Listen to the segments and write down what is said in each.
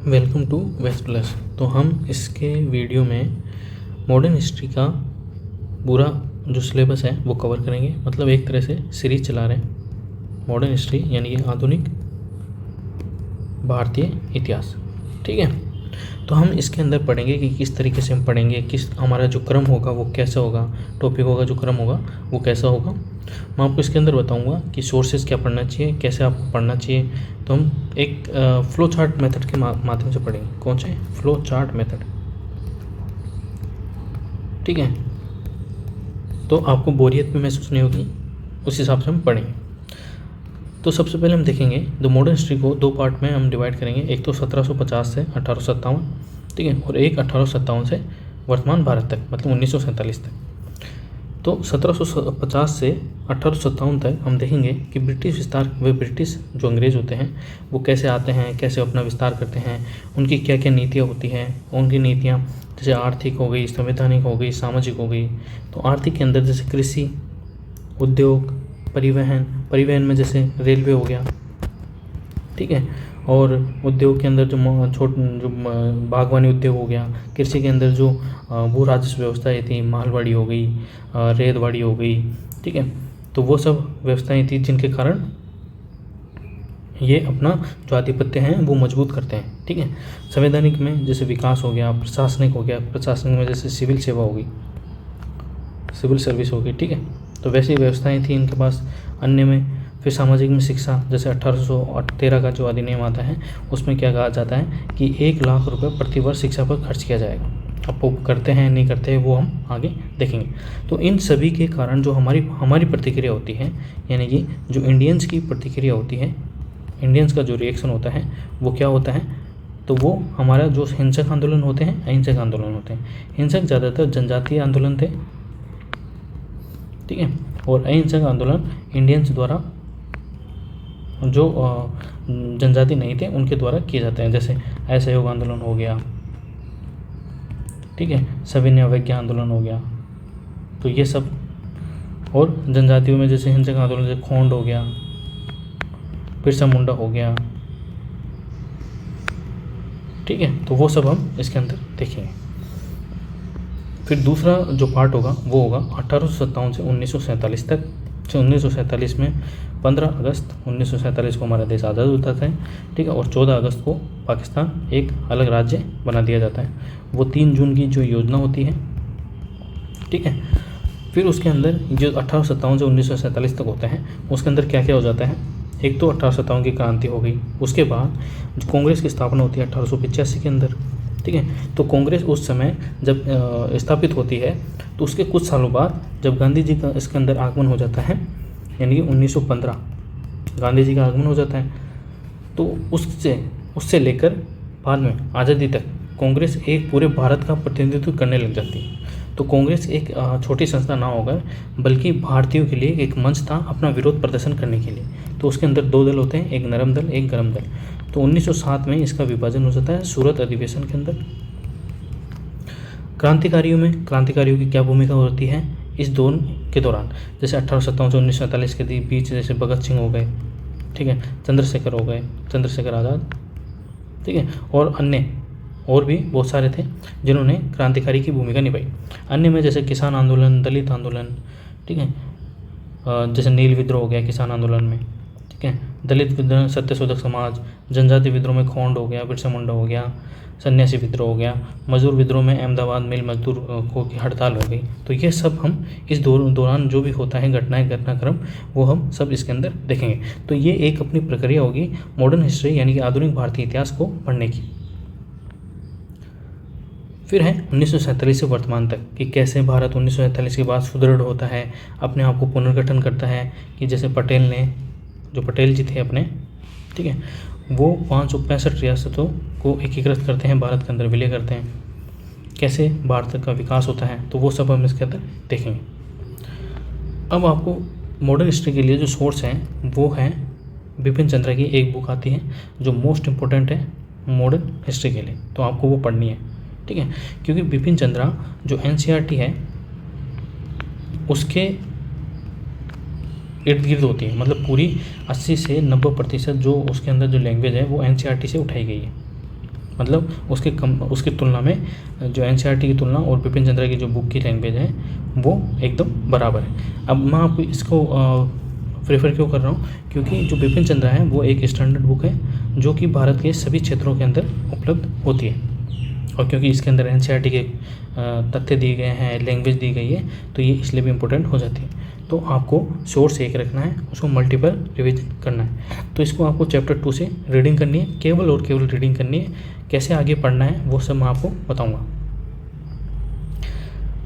Welcome to waste plus. तो हम इसके वीडियो में मॉडर्न हिस्ट्री का पूरा जो सिलेबस है वो कवर करेंगे। मतलब एक तरह से सीरीज चला रहे हैं मॉडर्न हिस्ट्री यानी कि आधुनिक भारतीय इतिहास। ठीक है, तो हम इसके अंदर पढ़ेंगे कि किस तरीके से हम पढ़ेंगे, किस हमारा जो क्रम होगा वो कैसा होगा, टॉपिक होगा जो क्रम होगा वो कैसा होगा। मैं आपको इसके अंदर बताऊंगा कि सोर्सेज क्या पढ़ना चाहिए, कैसे आपको पढ़ना चाहिए। तो हम एक फ्लो चार्ट मेथड के माध्यम से पढ़ेंगे। कौन से? Flow chart method. ठीक है, तो आपको बोरियत भी महसूस नहीं होगी, उस हिसाब से हम पढ़ेंगे। तो सबसे पहले हम देखेंगे द मॉडर्न हिस्ट्री को दो पार्ट में हम डिवाइड करेंगे। एक तो 1750 से 1857, ठीक है, और एक 1857 से वर्तमान भारत तक, मतलब 1947 तक। तो 1750 से 1857 तक हम देखेंगे कि ब्रिटिश विस्तार, वे ब्रिटिश जो अंग्रेज़ होते हैं वो कैसे आते हैं, कैसे अपना विस्तार करते हैं, उनकी क्या क्या नीतियाँ होती हैं। उनकी नीतियाँ जैसे आर्थिक हो गई, संवैधानिक हो गई, सामाजिक हो गई। तो आर्थिक के अंदर जैसे कृषि, उद्योग, परिवहन में जैसे रेलवे हो गया, ठीक है, और उद्योग के अंदर जो बागवानी उद्योग हो गया। कृषि के अंदर जो भू राजस्व व्यवस्थाएँ थी, मालवाड़ी हो गई, रेतवाड़ी हो गई, ठीक है। तो वो सब व्यवस्थाएं थी जिनके कारण ये अपना जो आधिपत्य है वो मजबूत करते हैं। ठीक है, संवैधानिक में जैसे विकास हो गया, प्रशासनिक हो गया, प्रशासनिक में जैसे सिविल सेवा होगी, सिविल सर्विस होगी, ठीक है। तो वैसी व्यवस्थाएं थी इनके पास। अन्य में फिर सामाजिक में शिक्षा, जैसे 1813 का जो अधिनियम आता है उसमें क्या कहा जाता है कि 1 लाख रुपए प्रति वर्ष शिक्षा पर खर्च किया जाएगा। अब वो करते हैं नहीं करते हैं वो हम आगे देखेंगे। तो इन सभी के कारण जो हमारी प्रतिक्रिया होती है, यानी कि जो इंडियंस की प्रतिक्रिया होती है, इंडियंस का जो रिएक्शन होता है वो क्या होता है, तो वो हमारा जो हिंसक आंदोलन होते हैं, अहिंसक आंदोलन होते हैं। हिंसक ज़्यादातर जनजातीय आंदोलन थे, ठीक है, और अहिंसक आंदोलन इंडियंस द्वारा जो जनजाति नहीं थे उनके द्वारा किए जाते हैं। जैसे असहयोग आंदोलन हो गया, ठीक है, सविनय अवज्ञा आंदोलन हो गया। तो ये सब, और जनजातियों में जैसे हिंसक आंदोलन जैसे खोंड हो गया, बिरसा मुंडा हो गया, ठीक है। तो वो सब हम इसके अंदर देखेंगे। फिर दूसरा जो पार्ट होगा वो होगा 1857 से 1947 तक। 1947 में 15 अगस्त 1947 को हमारा देश आज़ाद होता है, ठीक है, और 14 अगस्त को पाकिस्तान एक अलग राज्य बना दिया जाता है। वो 3 जून की जो योजना होती है, ठीक है। फिर उसके अंदर जो 1857 से 1947 तक होता है उसके अंदर क्या क्या हो जाता है। एक तो 1857 की क्रांति हो गई, उसके बाद जो कांग्रेस की स्थापना होती है 1885 के अंदर, ठीक है। तो कांग्रेस उस समय जब स्थापित होती है तो उसके कुछ सालों बाद जब गांधी जी का इसके अंदर आगमन हो जाता है, यानी कि 1915 गांधी जी का आगमन हो जाता है, तो उससे लेकर बाद में आज़ादी तक कांग्रेस एक पूरे भारत का प्रतिनिधित्व करने लग जाती है। तो कांग्रेस एक छोटी संस्था ना होकर बल्कि भारतीयों के लिए एक मंच था अपना विरोध प्रदर्शन करने के लिए। तो उसके अंदर 2 दल होते हैं, एक नरम दल, एक गरम दल। तो 1907 में इसका विभाजन हो जाता है सूरत अधिवेशन के अंदर। क्रांतिकारियों की क्या भूमिका होती है इस दौर के दौरान, जैसे 1857 से 1947 के बीच जैसे भगत सिंह हो गए, ठीक है, चंद्रशेखर आज़ाद, ठीक है, और अन्य और भी बहुत सारे थे जिन्होंने क्रांतिकारी की भूमिका निभाई। अन्य में जैसे किसान आंदोलन, दलित आंदोलन, ठीक है, जैसे नील विद्रोह हो गया किसान आंदोलन में, ठीक है, दलित विद्रोह सत्यशोधक समाज, जनजाति विद्रोह में खोंड हो गया, बिरसा मुंडा हो गया, सन्यासी विद्रोह हो गया, मजदूर विद्रोह में अहमदाबाद मिल मजदूर को की हड़ताल हो गई। तो ये सब हम इस दौरान जो भी होता है घटनाक्रम वो हम सब इसके अंदर देखेंगे। तो ये एक अपनी प्रक्रिया होगी मॉडर्न हिस्ट्री यानी कि आधुनिक भारतीय इतिहास को पढ़ने की। फिर है 1947 से वर्तमान तक कि कैसे भारत 1947 के बाद सुदृढ़ होता है, अपने आप को पुनर्गठन करता है। कि जैसे पटेल जी थे अपने, ठीक है, वो 565 रियासतों को एकीकृत करते हैं, भारत के अंदर विलय करते हैं। कैसे भारत का विकास होता है, तो वो सब हम इसके अंदर देखेंगे। अब आपको मॉडर्न हिस्ट्री के लिए जो सोर्स हैं वो हैं बिपिन चंद्रा की एक बुक आती है जो मोस्ट इम्पोर्टेंट है मॉडर्न हिस्ट्री के लिए, तो आपको वो पढ़नी है, ठीक है। क्योंकि बिपिन चंद्रा जो एनसीईआरटी है उसके इर्द गिर्द होती है, मतलब पूरी 80 से 90% जो उसके अंदर जो लैंग्वेज है वो एनसीईआरटी से उठाई गई है। मतलब उसकी तुलना में जो एनसीईआरटी की तुलना और बिपिन चंद्रा की जो बुक की लैंग्वेज है वो एकदम बराबर है। अब मैं आपको इसको प्रेफर क्यों कर रहा हूँ, क्योंकि जो बिपिन चंद्रा है वो एक स्टैंडर्ड बुक है जो कि भारत के सभी क्षेत्रों के अंदर उपलब्ध होती है, और क्योंकि इसके अंदर एनसीईआरटी के तथ्य दिए गए हैं, लैंग्वेज दी गई है, तो ये इसलिए भी इम्पोर्टेंट हो जाती है। तो आपको सोर्स एक रखना है, उसको मल्टीपल रिवीजन करना है। तो इसको आपको चैप्टर 2 से रीडिंग करनी है, केवल और केवल रीडिंग करनी है। कैसे आगे पढ़ना है वो सब मैं आपको बताऊँगा।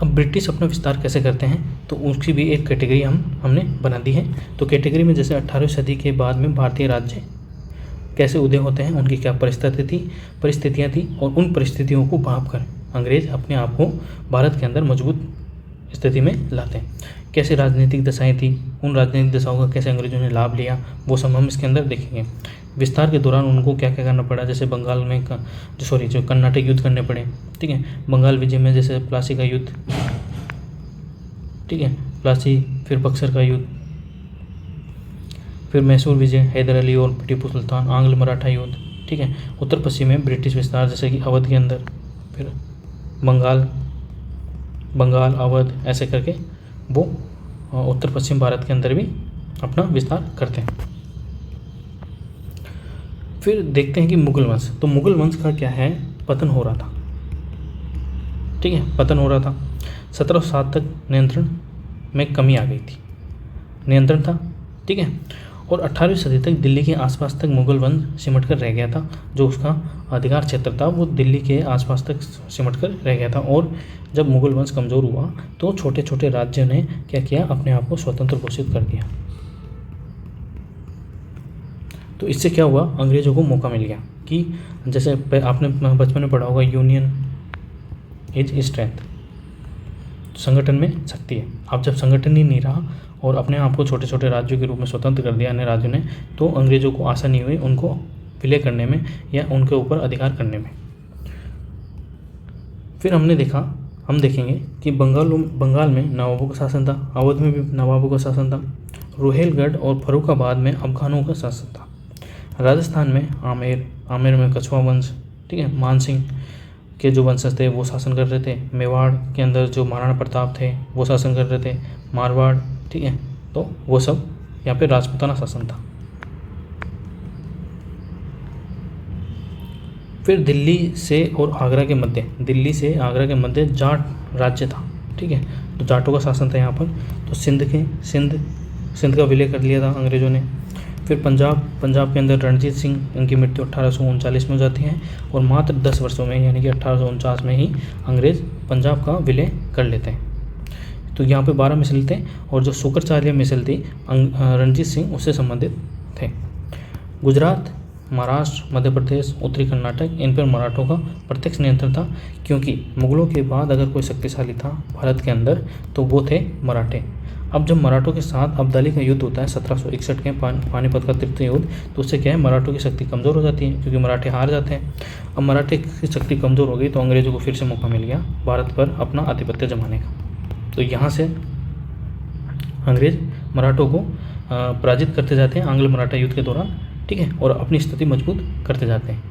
अब ब्रिटिश अपना विस्तार कैसे करते हैं, तो उसकी भी एक कैटेगरी हमने बना दी है। तो कैटेगरी में जैसे 18वीं सदी के बाद में भारतीय राज्य कैसे उदय होते हैं, उनकी क्या परिस्थितियाँ थी, और उन परिस्थितियों को भांप कर अंग्रेज अपने आप को भारत के अंदर मजबूत स्थिति में लाते हैं। कैसे राजनीतिक दशाएं थी, उन राजनीतिक दशाओं का कैसे अंग्रेजों ने लाभ लिया, वो सब हम इसके अंदर देखेंगे। विस्तार के दौरान उनको क्या क्या करना पड़ा, जैसे बंगाल में जो कर्नाटक युद्ध करने पड़े, ठीक है। बंगाल विजय में जैसे प्लासी का युद्ध, ठीक है, प्लासी, फिर बक्सर का युद्ध, फिर मैसूर विजय, हैदर अली और टीपू सुल्तान, आंग्ल मराठा युद्ध, ठीक है। उत्तर पश्चिम में ब्रिटिश विस्तार जैसे कि अवध के अंदर, फिर बंगाल अवध, ऐसे करके वो उत्तर पश्चिम भारत के अंदर भी अपना विस्तार करते हैं। फिर देखते हैं कि मुगल वंश, तो मुगल वंश का क्या है, पतन हो रहा था, ठीक है, पतन हो रहा था। 1707 तक नियंत्रण में कमी आ गई थी, नियंत्रण था, ठीक है। और 18वीं सदी तक दिल्ली के आसपास तक मुगल वंश सिमट कर रह गया था। जो उसका अधिकार क्षेत्र था वो दिल्ली के आसपास तक सिमट कर रह गया था। और जब मुगल वंश कमज़ोर हुआ तो छोटे छोटे राज्यों ने क्या किया, अपने आप को स्वतंत्र घोषित कर दिया। तो इससे क्या हुआ, अंग्रेज़ों को मौका मिल गया कि जैसे आपने बचपन में पढ़ा होगा, यूनियन इज स्ट्रेंथ, संगठन में शक्ति है। अब जब संगठन ही नहीं रहा और अपने आप को छोटे छोटे राज्यों के रूप में स्वतंत्र कर दिया अन्य राज्यों ने, तो अंग्रेज़ों को आसानी हुई उनको विलय करने में या उनके ऊपर अधिकार करने में। फिर हम देखेंगे कि बंगाल में नवाबों का शासन था, अवध में भी नवाबों का शासन था, रोहिलगढ़ और फर्रुखाबाद में अफगानों का शासन था, राजस्थान में आमेर में कछुआ वंश, ठीक है, मानसिंह के जो वंशज थे वो शासन कर रहे थे, मेवाड़ के अंदर जो महाराणा प्रताप थे वो शासन कर रहे थे, मारवाड़, ठीक है, तो वो सब यहाँ पे राजपूताना शासन था। फिर दिल्ली से आगरा के मध्य जाट राज्य था, ठीक है, तो जाटों का शासन था यहाँ पर। तो सिंध का विलय कर लिया था अंग्रेज़ों ने। फिर पंजाब के अंदर रणजीत सिंह, इनकी मृत्यु 1839 में हो जाती है, और मात्र 10 वर्षों में यानी कि 1849 में ही अंग्रेज़ पंजाब का विलय कर लेते हैं। तो यहाँ पे 12 मिसल थे, और जो शुक्राचार्य मिसल थी रणजीत सिंह उससे संबंधित थे। गुजरात, महाराष्ट्र, मध्य प्रदेश, उत्तरी कर्नाटक, इन पर मराठों का प्रत्यक्ष नियंत्रण था, क्योंकि मुगलों के बाद अगर कोई शक्तिशाली था भारत के अंदर तो वो थे मराठे। अब जब मराठों के साथ अब्दाली का युद्ध होता है 1761 के पानीपत का तृतीय युद्ध, तो उससे क्या है, मराठों की शक्ति कमज़ोर हो जाती है, क्योंकि मराठे हार जाते हैं। अब मराठे की शक्ति कमज़ोर हो गई तो अंग्रेज़ों को फिर से मौका मिल गया भारत पर अपना आधिपत्य जमाने का। तो यहाँ से अंग्रेज़ मराठों को पराजित करते जाते हैं आंग्ल मराठा युद्ध के दौरान, ठीक है, और अपनी स्थिति मजबूत करते जाते हैं।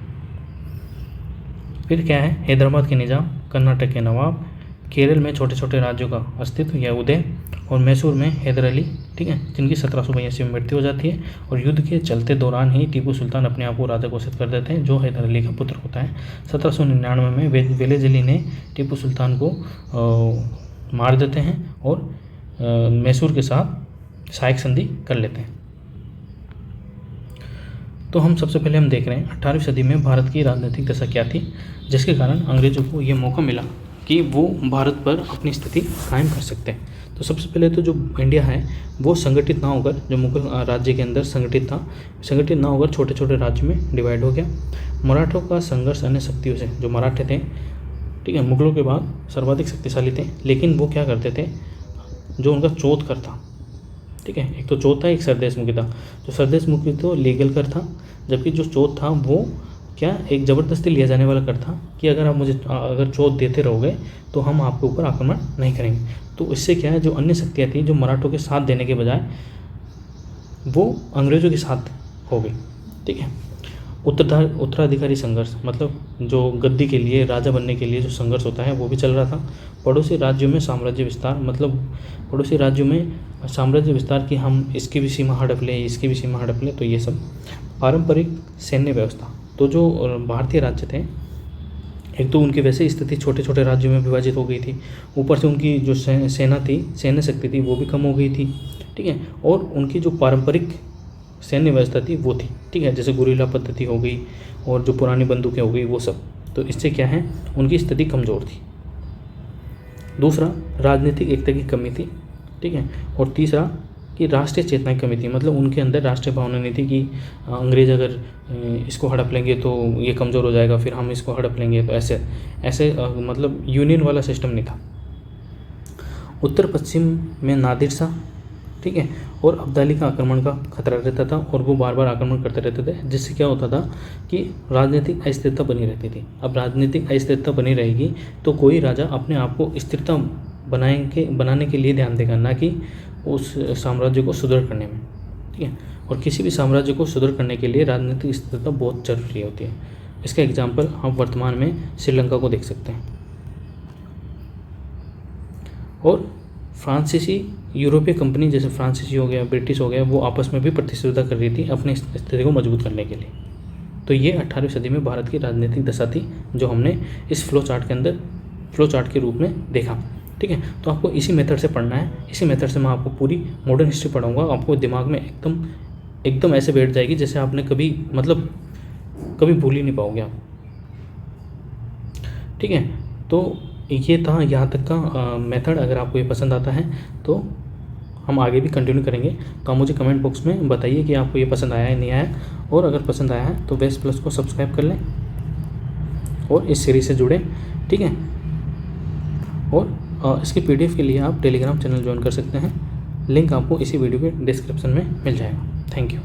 फिर क्या है, हैदराबाद के निज़ाम, कर्नाटक के नवाब, केरल में छोटे छोटे राज्यों का अस्तित्व या उदय, और मैसूर में हैदर अली, ठीक है, जिनकी 1782 में मृत्यु हो जाती है। और युद्ध के चलते दौरान ही टीपू सुल्तान अपने आप को राजा घोषित कर देते हैं, जो हैदर अली का पुत्र होता है। 1799 में वेलेज़ली ने टीपू सुल्तान को मार देते हैं और मैसूर के साथ सहायक संधि कर लेते हैं। तो हम सबसे पहले देख रहे हैं 18वीं सदी में भारत की राजनीतिक दशा क्या थी, जिसके कारण अंग्रेज़ों को ये मौका मिला कि वो भारत पर अपनी स्थिति कायम कर सकते हैं। तो सबसे पहले तो जो इंडिया है वो संगठित ना होकर, जो मुगल राज्य के अंदर संगठित ना होकर छोटे छोटे राज्य में डिवाइड हो गया। मराठों का संघर्ष अन्य शक्तियों से, जो मराठे थे, ठीक है, मुगलों के बाद सर्वाधिक शक्तिशाली थे, लेकिन वो क्या करते थे, जो उनका चौथ कर था, ठीक है, एक तो चौथ था, एक सरदेशमुखी था। जो सरदेशमुखी तो लीगल कर था, जबकि जो चौथ था वो क्या, एक ज़बरदस्ती लिया जाने वाला कर था कि अगर चौथ देते रहोगे तो हम आपके ऊपर आक्रमण नहीं करेंगे। तो इससे क्या है, जो अन्य शक्तियाँ थी जो मराठों के साथ देने के बजाय वो अंग्रेज़ों के साथ हो गई, ठीक है। उत्तराधिकारी संघर्ष, मतलब जो गद्दी के लिए, राजा बनने के लिए जो संघर्ष होता है वो भी चल रहा था। पड़ोसी राज्यों में साम्राज्य विस्तार, मतलब पड़ोसी राज्यों में साम्राज्य विस्तार की, हम इसकी भी सीमा हड़प लें, इसकी भी सीमा हड़प लें, तो ये सब। पारंपरिक सैन्य व्यवस्था, तो जो भारतीय राज्य थे, एक तो उनकी वैसे स्थिति छोटे छोटे राज्यों में विभाजित हो गई थी, ऊपर से उनकी जो सेना थी, सैन्य शक्ति थी, वो भी कम हो गई थी, ठीक है। और उनकी जो पारंपरिक सैन्य व्यवस्था थी वो थी, ठीक है, जैसे गुरिल्ला पद्धति हो गई और जो पुरानी बंदूकें हो गई वो सब। तो इससे क्या है, उनकी स्थिति कमज़ोर थी। दूसरा, राजनीतिक एकता की कमी थी, ठीक है। और तीसरा कि राष्ट्रीय चेतना की कमी थी, मतलब उनके अंदर राष्ट्रीय भावना नहीं थी कि अंग्रेज अगर इसको हड़प लेंगे तो ये कमज़ोर हो जाएगा, फिर हम इसको हड़प लेंगे, तो ऐसे मतलब यूनियन वाला सिस्टम नहीं था। उत्तर पश्चिम में नादिर शाह, ठीक है, और अब्दाली का आक्रमण का खतरा रहता था और वो बार बार आक्रमण करते रहते थे, जिससे क्या होता था कि राजनीतिक अस्थिरता बनी रहती थी। अब राजनीतिक अस्थिरता बनी रहेगी तो कोई राजा अपने आप को स्थिरता बनाने के लिए ध्यान देगा, ना कि उस साम्राज्य को सुदृढ़ करने में, ठीक है। और किसी भी साम्राज्य को सुदृढ़ करने के लिए राजनीतिक स्थिरता बहुत जरूरी होती है। इसका एग्जाम्पल हम वर्तमान में श्रीलंका को देख सकते हैं। और फ्रांसीसी यूरोपीय कंपनी, जैसे फ्रांसीसी हो गया, ब्रिटिश हो गया, वो आपस में भी प्रतिस्पर्धा कर रही थी अपनी स्थिति को मजबूत करने के लिए। तो ये 18वीं सदी में भारत की राजनीतिक दशा थी, जो हमने इस फ्लो चार्ट के रूप में देखा, ठीक है। तो आपको इसी मेथड से पढ़ना है, इसी मेथड से मैं आपको पूरी मॉडर्न हिस्ट्री पढ़ाऊँगा। आपको दिमाग में एकदम ऐसे बैठ जाएगी जैसे आपने कभी भूल ही नहीं पाओगे आप, ठीक है। तो ये था यहाँ तक का मेथड। अगर आपको ये पसंद आता है तो हम आगे भी कंटिन्यू करेंगे। तो आप मुझे कमेंट बॉक्स में बताइए कि आपको ये पसंद आया है नहीं आया, और अगर पसंद आया है तो बेस्ट प्लस को सब्सक्राइब कर लें और इस सीरीज से जुड़ें, ठीक है। और इसकी PDF के लिए आप टेलीग्राम चैनल ज्वाइन कर सकते हैं, लिंक आपको इसी वीडियो के डिस्क्रिप्शन में मिल जाएगा। Thank you.